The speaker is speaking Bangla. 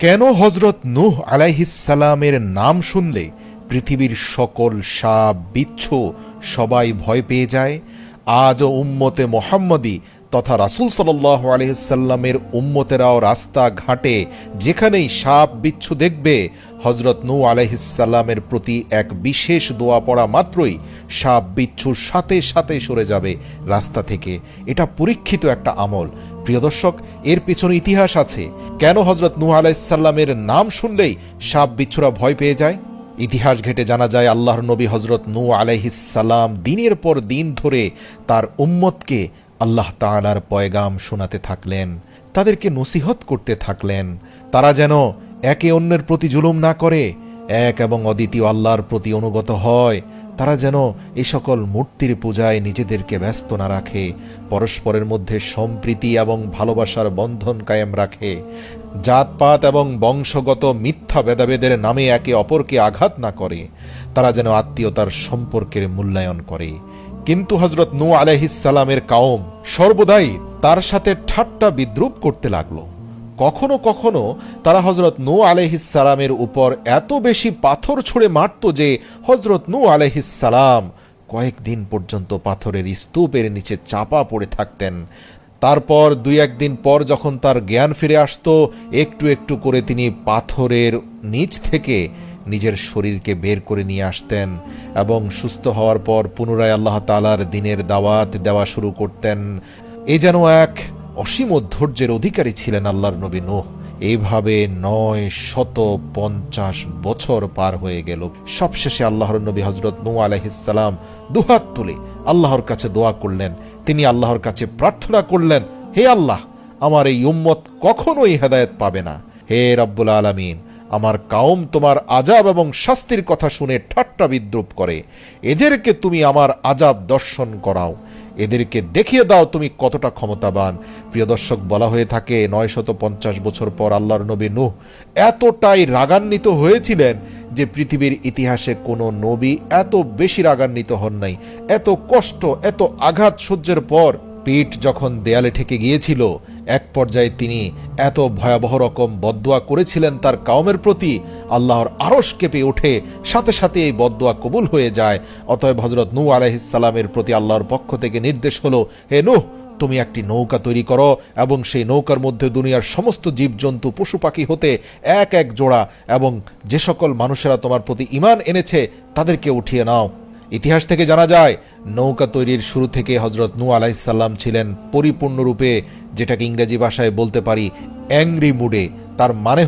কেন হযরত নূহ আলাইহিস সালামের নাম শুনলে পৃথিবীর সকল সাপ বিচ্ছু সবাই ভয় পেয়ে যায়? আজও উম্মতে মুহাম্মদী তথা রাসূল সাল্লাল্লাহু আলাইহি সাল্লামের উম্মতেরাও রাস্তা ঘাটে যেখানেই সাপ বিচ্ছু দেখবে, হযরত নূহ আলাইহিস সালামের প্রতি এক বিশেষ দোয়া পড়া মাত্রই সাপ বিচ্ছু সাথে সাথে সরে যাবে রাস্তা থেকে। এটা পরীক্ষিত একটা আমল। প্রিয় দর্শক, এর পেছনে ইতিহাস আছে। কেন হযরত নূহ আলাইহিস সালামের নাম শুনলেই সাপ বিচ্ছুরা ভয় পেয়ে যায়? ইতিহাস ঘেটে জানা যায়, আল্লাহর নবী হযরত নূহ আলাইহিস সালাম দিনের পর দিন ধরে তার উম্মতকে আল্লাহ তাআলার পয়গাম শোনাতে থাকলেন, তাদেরকে নসিহত করতে থাকলেন, তারা যেন একে অন্যের প্রতি জুলুম না করে, এক এবং অদ্বিতীয় আল্লাহর প্রতি অনুগত হয়, তারা যেন এই সকল মূর্তির পূজায় নিজেদেরকে ব্যস্ত না রাখে, পরস্পরের মধ্যে সম্প্রীতি এবং ভালোবাসার বন্ধন কায়েম রাখে, জাতপাত এবং বংশগত মিথ্যা ভেদাভেদের নামে একে অপরকে আঘাত না করে, তারা যেন আত্মীয়তার সম্পর্কের মূল্যায়ন করে। কিন্তু হযরত নূহ আলাইহিস সালামের কওম সর্বদাই তার সাথে ঠাট্টা বিদ্রূপ করতে লাগলো। কখনো কখনো তারা হযরত নূহ আলাইহিস সালামের উপর এত বেশি পাথর ছুঁড়ে মারত যে হযরত নূহ আলাইহিস সালাম কয়েকদিন পর্যন্ত পাথরের স্তূপের নিচে চাপা পড়ে থাকতেন। তারপর দুই একদিন পর যখন তার জ্ঞান ফিরে আসতো, একটু একটু করে তিনি পাথরের নিচ থেকে নিজের শরীরকে বের করে নিয়ে আসতেন এবং সুস্থ হওয়ার পর পুনরায় আল্লাহ তাআলার দ্বীনের দাওয়াত দেওয়া শুরু করতেন। এ যেন এক অসীম ধৈর্যের অধিকারী ছিলেন আল্লাহর নবী নূহ। এইভাবে 950 বছর পার হয়ে গেল। সবশেষে আল্লাহর নবী হযরত নূহ আলাইহিস সালাম দুহাত তুলে আল্লাহর কাছে দোয়া করলেন। তিনি আল্লাহর কাছে প্রার্থনা করলেন, হে আল্লাহ, আমার এই উম্মত কখনোই হেদায়েত পাবে না। হে রব্বুল আলামিন, আমার কওম তোমার আযাব এবং শাস্তির কথা শুনে ঠাট্টা বিদ্রূপ করে, এদেরকে তুমি আমার আযাব দর্শন করাও, এদেরকে দেখিয়ে দাও তুমি কতটা ক্ষমতাবান। প্রিয় দর্শক, বলা হয়ে থাকে 950 বছর পর আল্লাহর নবী নূহ এতটাই রাগান্বিত হয়েছিলেন যে পৃথিবীর ইতিহাসে কোনো নবী এত বেশি রাগান্বিত হন নাই। এত কষ্ট, এত আঘাত সহ্যের পর পিঠ যখন দেয়ালে ঠেকে গিয়েছিল, এক পর্যায়ে তিনি এত ভয়াবহ রকম বদদোয়া করেছিলেন তার কওমের প্রতি, আল্লাহর আরশ কেঁপে ওঠে, সাথে সাথে এই বদদোয়া কবুল হয়ে যায়। অতএব হযরত নূহ আলাইহিস সালামের প্রতি আল্লাহর পক্ষ থেকে নির্দেশ হলো, হে নূহ, তুমি একটি নৌকা তৈরি করো এবং সেই নৌকার মধ্যে দুনিয়ার সমস্ত জীবজন্তু পশু পাখি হতে এক এক জোড়া এবং যে সকল মানুষেরা তোমার প্রতি ঈমান এনেছে তাদেরকে উঠিয়ে নাও। ইতিহাস থেকে জানা যায়, নৌকা তৈরির শুরু থেকে হযরত নূহ আলাইহিস সালাম ছিলেন পরিপূর্ণরূপে, যেটাকে ইংরেজি ভাষায় বলতে পারি, অ্যাংরি মুডে। তার মানে